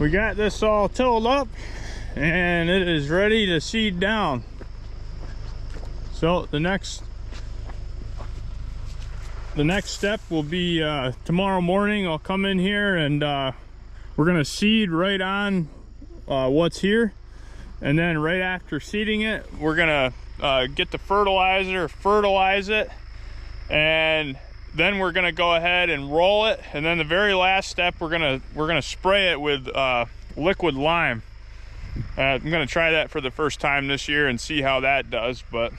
we got this all tilled up and it is ready to seed down. So the next step will be tomorrow morning. I'll come in here and we're gonna seed right on what's here, and then right after seeding it, we're gonna get the fertilizer, fertilize it, and then we're gonna go ahead and roll it. And then the very last step, we're gonna spray it with liquid lime. I'm gonna try that for the first time this year and see how that does. But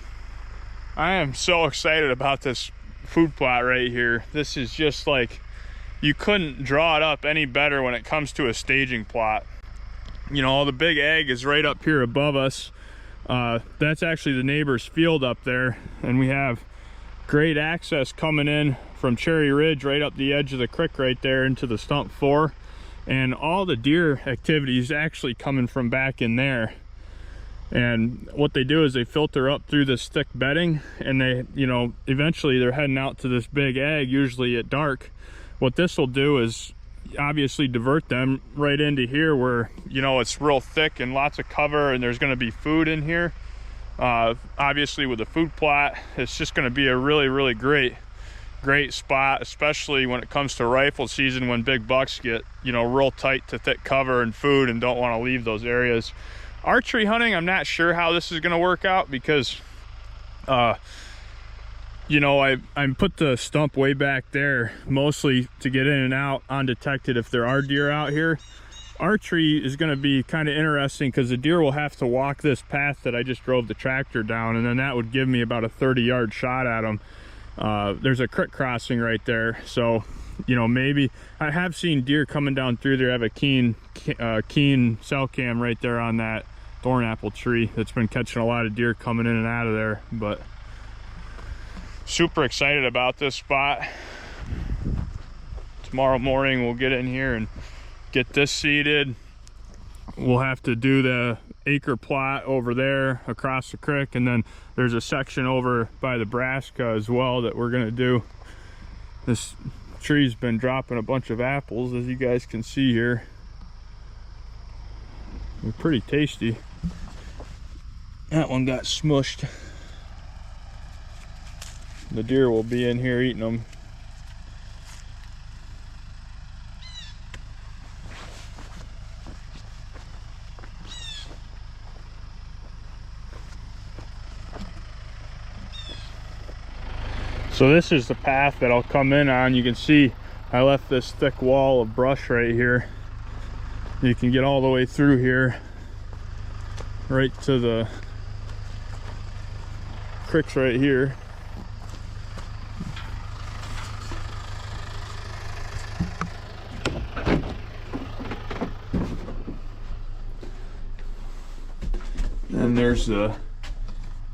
I am so excited about this food plot right here. This is just like, you couldn't draw it up any better when it comes to a staging plot. You know, all the big ag is right up here above us. That's actually the neighbor's field up there, and we have great access coming in from Cherry Ridge right up the edge of the creek right there into the stump 4, and all the deer activity is actually coming from back in there. And what they do is they filter up through this thick bedding, and they, you know, eventually they're heading out to this big ag, usually at dark. What this will do is obviously divert them right into here where, you know, it's real thick and lots of cover, and there's going to be food in here. Obviously with the food plot, it's just going to be a really great spot, especially when it comes to rifle season, when big bucks get, you know, real tight to thick cover and food and don't want to leave those areas. Archery hunting, I'm not sure how this is going to work out, because you know, I put the stump way back there mostly to get in and out undetected if there are deer out here. Archery is going to be kind of interesting because the deer will have to walk this path that I just drove the tractor down, and then that would give me about a 30-yard shot at them. There's a creek crossing right there, so, you know, maybe I have seen deer coming down through there. I have a keen cell cam right there on that thorn apple tree that's been catching a lot of deer coming in and out of there. But super excited about this spot. Tomorrow morning we'll get in here and get this seeded. We'll have to do the acre plot over there across the creek, and then there's a section over by Nebraska as well that we're gonna do. This tree's been dropping a bunch of apples, as you guys can see here. They're pretty tasty. That one got smushed. The deer will be in here eating them. So this is the path that I'll come in on. You can see I left this thick wall of brush right here. You can get all the way through here, right to the creeks right here. And there's the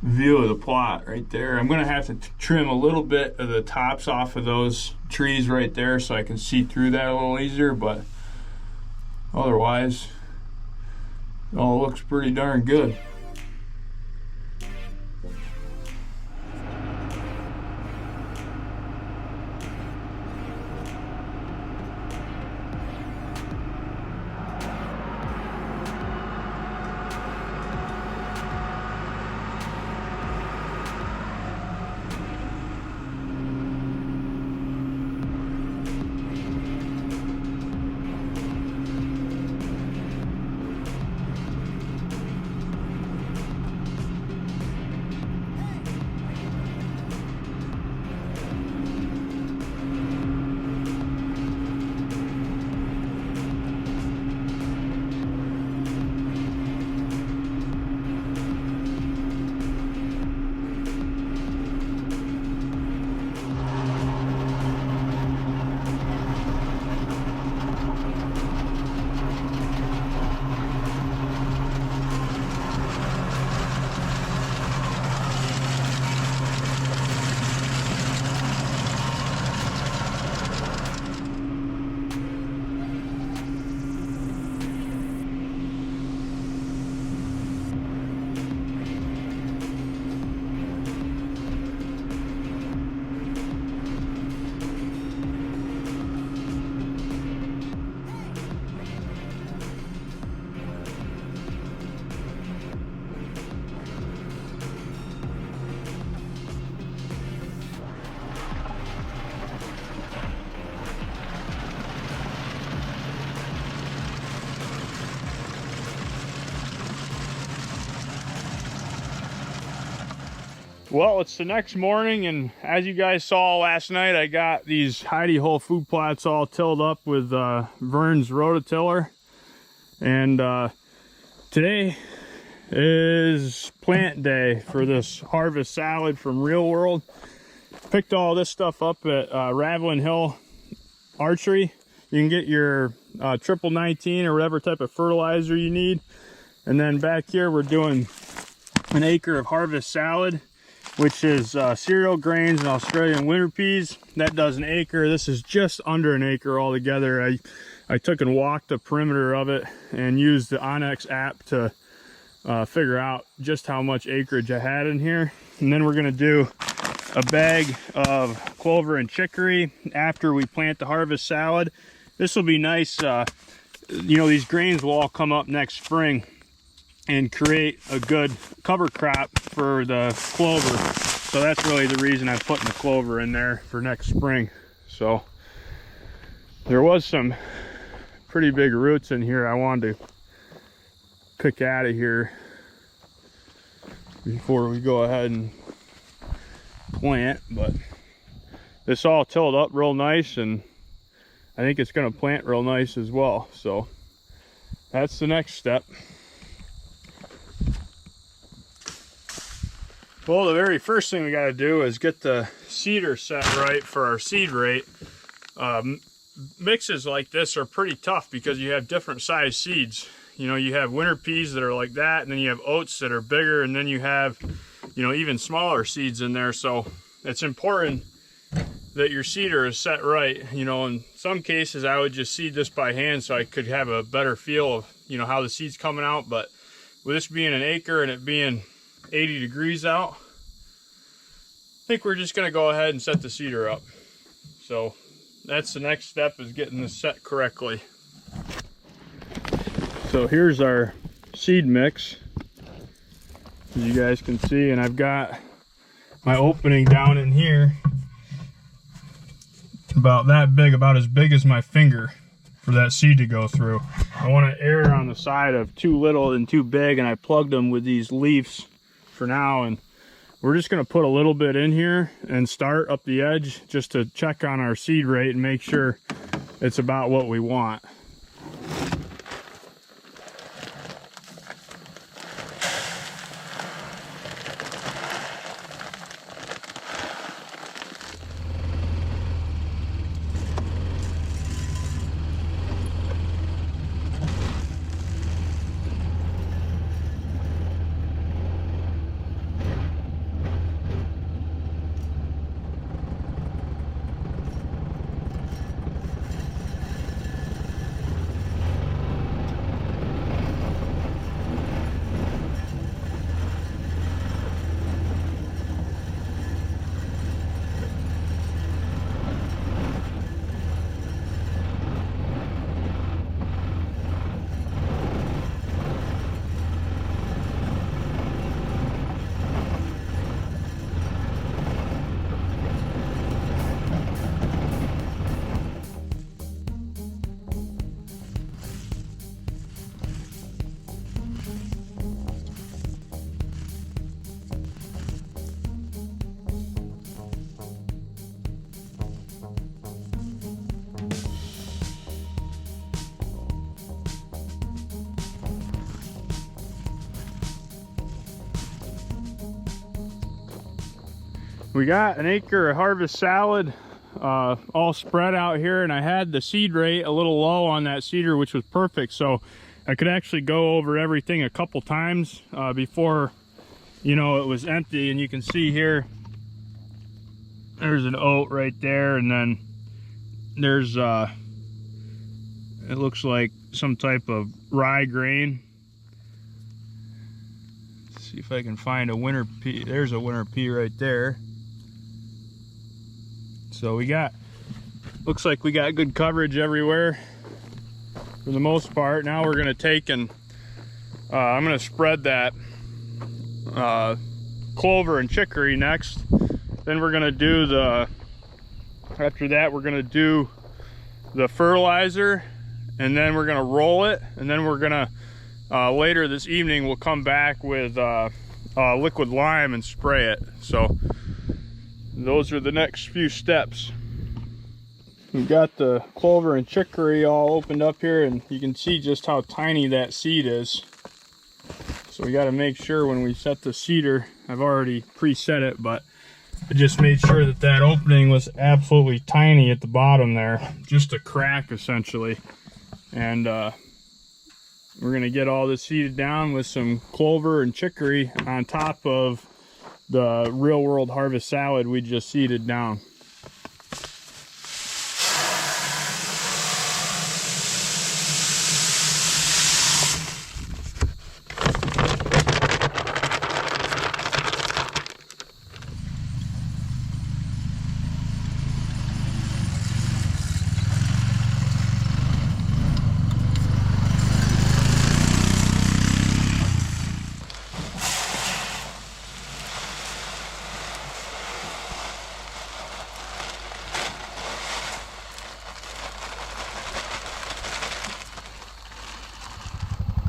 view of the plot right there. I'm gonna have to trim a little bit of the tops off of those trees right there so I can see through that a little easier, but otherwise it all looks pretty darn good. Well, it's the next morning, and as you guys saw last night, I got these hidey hole food plots all tilled up with Vern's rototiller. And today is plant day for this harvest salad from Real World. Picked all this stuff up at Ravlin Hill Archery. You can get your triple 19 or whatever type of fertilizer you need. And then back here we're doing an acre of harvest salad, which is cereal grains and Australian winter peas. That does an acre. This is just under an acre altogether. I took and walked the perimeter of it and used the onX app to figure out just how much acreage I had in here. And then we're gonna do a bag of clover and chicory after we plant the harvest salad. This will be nice. You know, these grains will all come up next spring and create a good cover crop for the clover. So that's really the reason I'm putting the clover in there for next spring. So there was some pretty big roots in here I wanted to pick out of here before we go ahead and plant, but this all tilled up real nice, and I think it's going to plant real nice as well. So that's the next step. Well, the very first thing we got to do is get the seeder set right for our seed rate. Mixes like this are pretty tough because you have different size seeds. You know, you have winter peas that are like that, and then you have oats that are bigger, and then you have, you know, even smaller seeds in there. So it's important that your seeder is set right. You know, in some cases I would just seed this by hand so I could have a better feel of, you know, how the seed's coming out. But with this being an acre and it being 80 degrees out, I think we're just going to go ahead and set the seeder up. So that's the next step, is getting this set correctly. So here's our seed mix, as you guys can see, and I've got my opening down in here about that big, about as big as my finger, for that seed to go through. I want to err on the side of too little and too big, and I plugged them with these leaves for now, and we're just going to put a little bit in here and start up the edge just to check on our seed rate and make sure it's about what we want. We got an acre of harvest salad all spread out here, and I had the seed rate a little low on that seeder, which was perfect, so I could actually go over everything a couple times before, you know, it was empty. And you can see here, there's an oat right there, and then there's it looks like some type of rye grain. Let's see if I can find a winter pea. There's a winter pea right there. So we got, looks like we got good coverage everywhere for the most part. Now we're gonna take and I'm gonna spread that clover and chicory next. Then we're gonna do the, after that we're gonna do the fertilizer, and then we're gonna roll it, and then we're gonna later this evening we'll come back with liquid lime and spray it. So those are the next few steps. We've got the clover and chicory all opened up here, and you can see just how tiny that seed is. So we got to make sure when we set the seeder, I've already preset it, but I just made sure that that opening was absolutely tiny at the bottom there, just a crack essentially. And we're going to get all this seeded down with some clover and chicory on top of the Real World Harvest salad we just seeded down.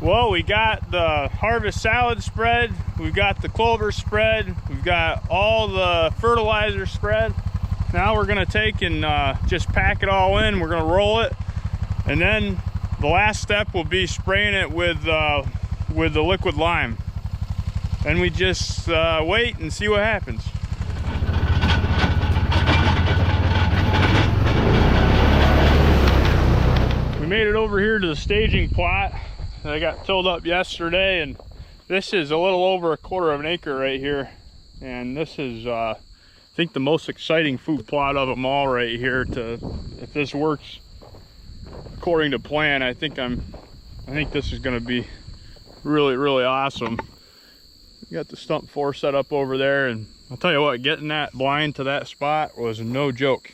Well, we got the harvest salad spread, we've got the clover spread, we've got all the fertilizer spread. Now we're gonna take and just pack it all in. We're gonna roll it, and then the last step will be spraying it with the liquid lime. Then we just wait and see what happens. We made it over here to the staging plot. I got tilled up yesterday, and this is a little over 1/4 of an acre right here, and this is I think the most exciting food plot of them all right here. If this works according to plan, I think this is going to be really awesome. We got the stump 4 set up over there, and I'll tell you what, getting that blind to that spot was no joke.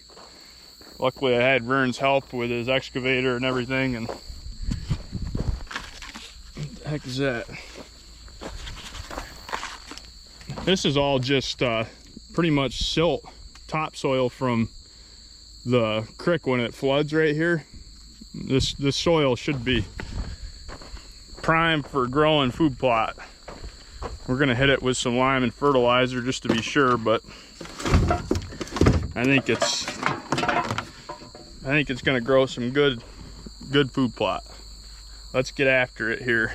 Luckily I had Vern's help with his excavator and everything, and heck is that? This is all just pretty much silt topsoil from the creek when it floods right here. This soil should be prime for growing food plot. We're gonna hit it with some lime and fertilizer just to be sure, but I think it's gonna grow some good food plot. Let's get after it here.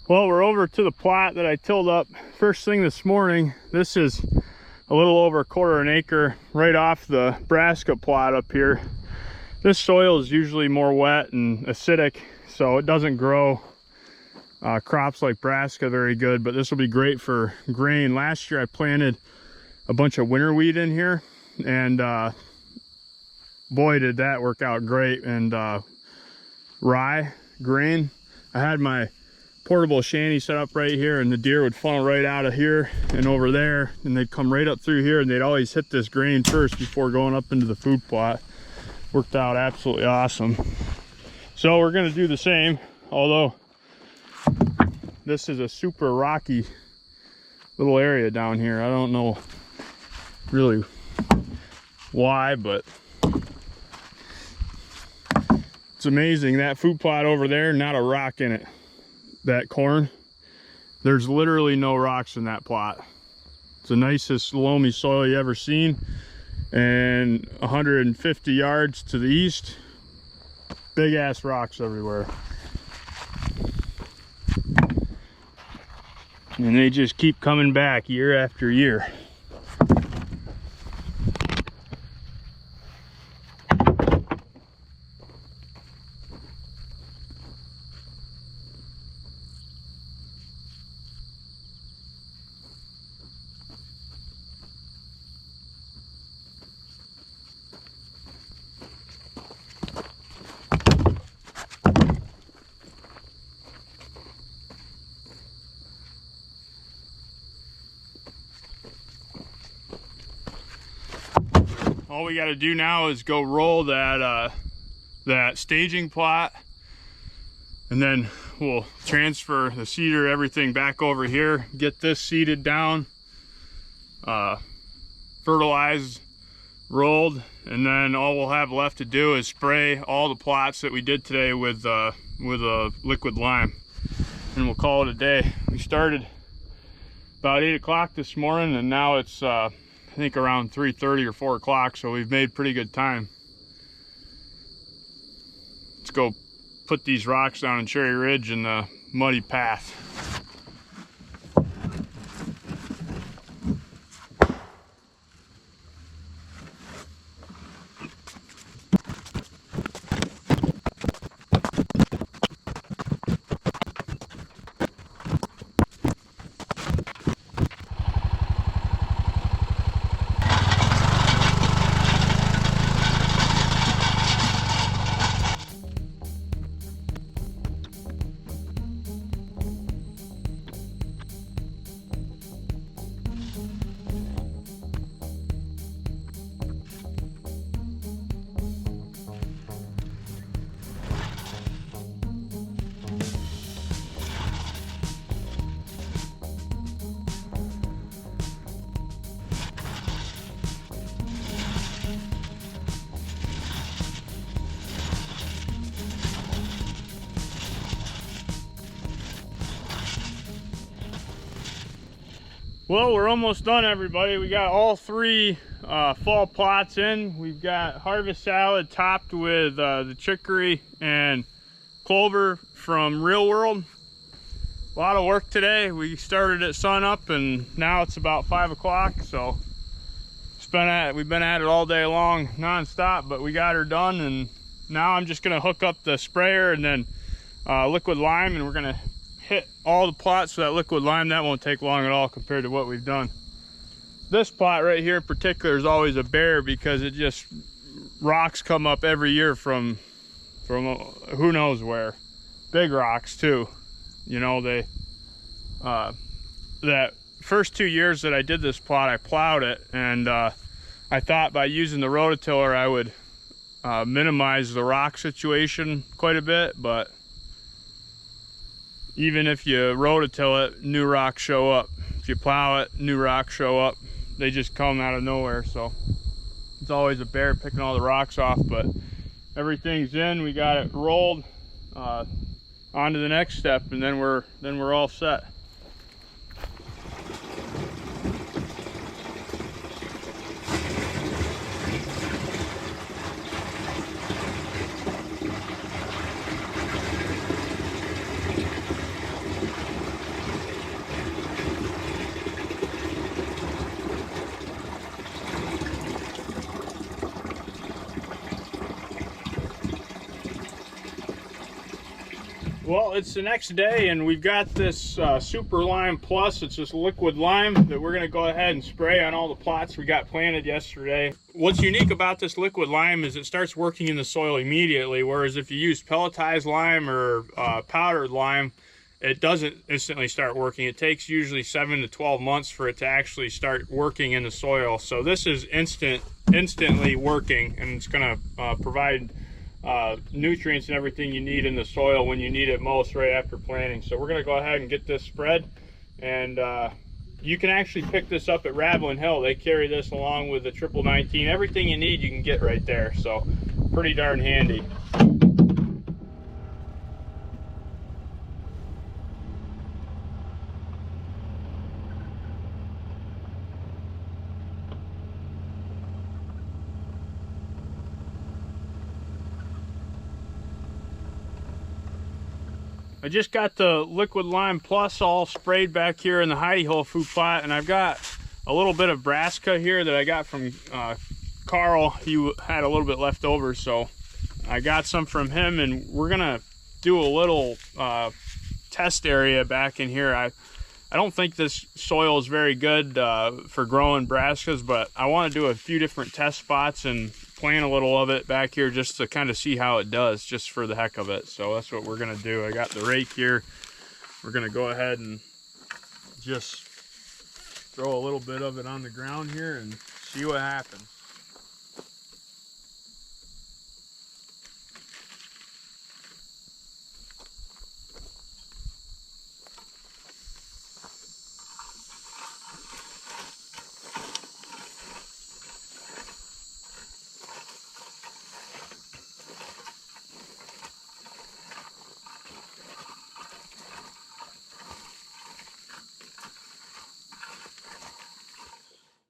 Well, we're over to the plot that I tilled up first thing this morning. This is a little over 1/4 of an acre right off the brassica plot up here. This soil is usually more wet and acidic, so it doesn't grow crops like brassica very good, but this will be great for grain. Last year I planted a bunch of winter wheat in here, and boy did that work out great. And rye grain, I had my portable shanty set up right here, and the deer would funnel right out of here and over there, and they'd come right up through here, and they'd always hit this grain first before going up into the food plot. Worked out absolutely awesome. So we're going to do the same, although this is a super rocky little area down here. I don't know really why, but it's amazing. That food plot over there, not a rock in it. That corn, there's literally no rocks in that plot. It's the nicest loamy soil you ever seen. And 150 yards to the east, big ass rocks everywhere. And they just keep coming back year after year. all we got to do now is go roll that staging plot, and then we'll transfer the seeder, everything back over here, get this seeded down, fertilized, rolled, and then all we'll have left to do is spray all the plots that we did today with a liquid lime, and we'll call it a day. We started about 8 o'clock this morning, and now it's I think around 3:30 or 4 o'clock, so we've made pretty good time. Let's go put these rocks down in Cherry Ridge in the muddy path. Well, we're almost done, everybody. We got all 3 fall plots in. We've got harvest salad topped with the chicory and clover from Real World. A lot of work today. We started at sun up, and now it's about 5 o'clock, so we've been at it all day long, non-stop, but we got her done, and now I'm just gonna hook up the sprayer and then liquid lime, and we're gonna hit all the plots with that liquid lime. That won't take long at all compared to what we've done. This plot right here in particular is always a bear because it just rocks come up every year from who knows where. Big rocks too. You know, they that first 2 years that I did this plot, I plowed it, and I thought by using the rototiller I would minimize the rock situation quite a bit, but even if you rototill it, new rocks show up. If you plow it, new rocks show up. They just come out of nowhere, so it's always a bear picking all the rocks off, but everything's in. We got it rolled on to the next step, and then we're all set. Well, it's the next day, and we've got this Super Lime Plus. It's just liquid lime that we're going to go ahead and spray on all the plots we got planted yesterday. What's unique about this liquid lime is it starts working in the soil immediately, whereas if you use pelletized lime or powdered lime, it doesn't instantly start working. It takes usually 7 to 12 months for it to actually start working in the soil. So this is instantly working, and it's going to provide nutrients and everything you need in the soil when you need it most right after planting. So we're going to go ahead and get this spread, and you can actually pick this up at Ravlin Hill. They carry this along with the 1919. Everything you need you can get right there, so pretty darn handy. I just got the liquid lime plus all sprayed back here in the hidey hole food plot, and I've got a little bit of brassica here that I got from Carl. He had a little bit left over, so I got some from him, and we're gonna do a little test area back in here. I don't think this soil is very good for growing brassicas, but I want to do a few different test spots and plant a little of it back here just to kind of see how it does, just for the heck of it. So that's what we're gonna do. I got the rake here. We're gonna go ahead and just throw a little bit of it on the ground here and see what happens.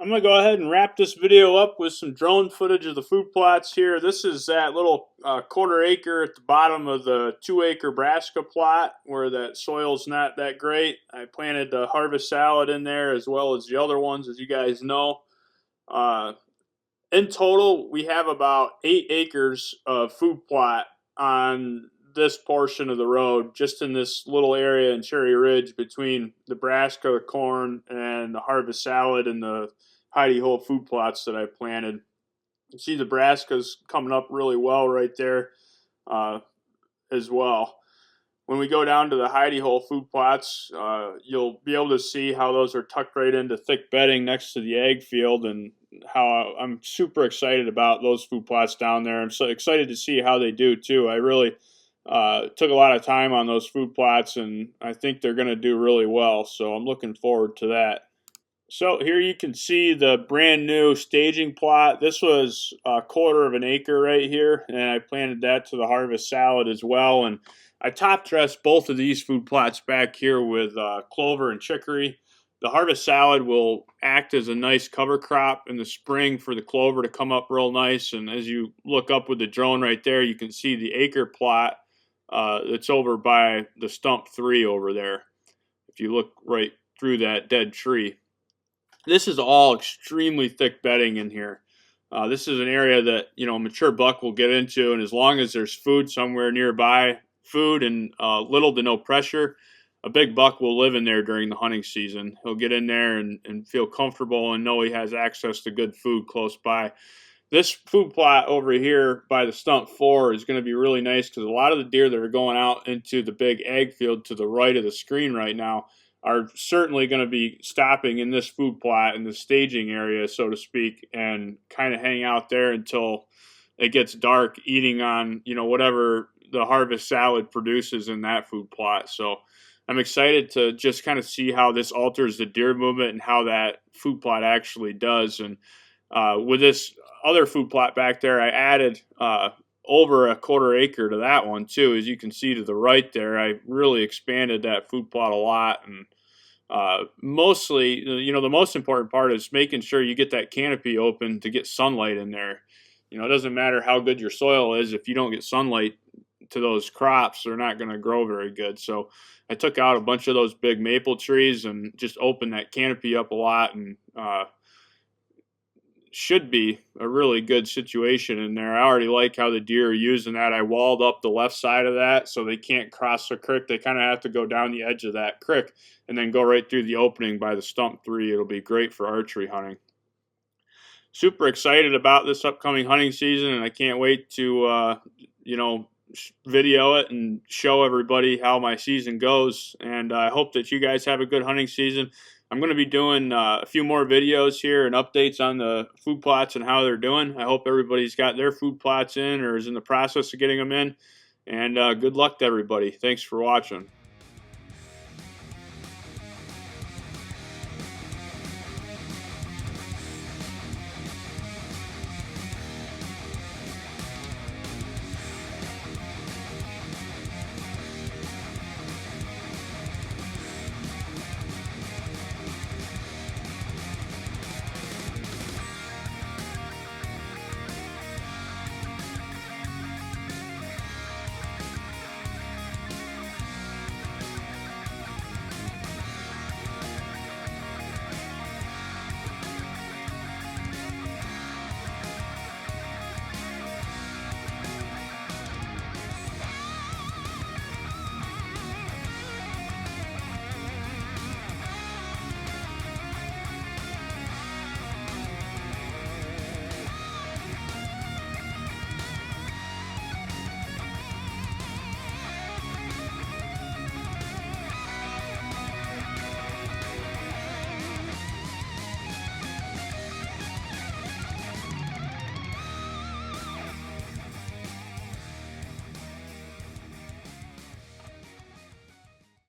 I'm going to go ahead and wrap this video up with some drone footage of the food plots here. This is that little quarter acre at the bottom of the 2-acre brassica plot where that soil's not that great. I planted the harvest salad in there as well as the other ones, as you guys know. In total, we have about 8 acres of food plot on this portion of the road, just in this little area in Cherry Ridge between the brassica corn and the harvest salad and the hidey hole food plots that I planted. You see the brassicas coming up really well right there as well. When we go down to the hidey hole food plots, you'll be able to see how those are tucked right into thick bedding next to the ag field, and how I'm super excited about those food plots down there. I'm so excited to see how they do too. I really took a lot of time on those food plots, and I think they're going to do really well, so I'm looking forward to that. So here you can see the brand new staging plot. This was a quarter of an acre right here, and I planted that to the harvest salad as well. And I top dressed both of these food plots back here with clover and chicory. The harvest salad will act as a nice cover crop in the spring for the clover to come up real nice. And as you look up with the drone right there, you can see the acre plot that's over by the stump 3 over there, if you look right through that dead tree. This is all extremely thick bedding in here. This is an area that, you know, a mature buck will get into, and as long as there's food somewhere nearby, food and little to no pressure, a big buck will live in there during the hunting season. He'll get in there and feel comfortable and know he has access to good food close by. This food plot over here by the stump 4 is going to be really nice because a lot of the deer that are going out into the big ag field to the right of the screen right now are certainly going to be stopping in this food plot in the staging area, so to speak, and kind of hang out there until it gets dark, eating on, you know, whatever the harvest salad produces in that food plot. So I'm excited to just kind of see how this alters the deer movement and how that food plot actually does. And with this other food plot back there, I added over a quarter acre to that one too. As you can see to the right there, I really expanded that food plot a lot. And mostly, you know, the most important part is making sure you get that canopy open to get sunlight in there. You know, it doesn't matter how good your soil is, if you don't get sunlight to those crops, they're not going to grow very good. So I took out a bunch of those big maple trees and just opened that canopy up a lot, and should be a really good situation in there. I already like how the deer are using that. I walled up the left side of that so they can't cross the creek. They kind of have to go down the edge of that creek and then go right through the opening by the stump 3. It'll be great for archery hunting. Super excited about this upcoming hunting season, and I can't wait to you know, video it and show everybody how my season goes. And I hope that you guys have a good hunting season. I'm going to be doing a few more videos here and updates on the food plots and how they're doing. I hope everybody's got their food plots in or is in the process of getting them in. And good luck to everybody. Thanks for watching.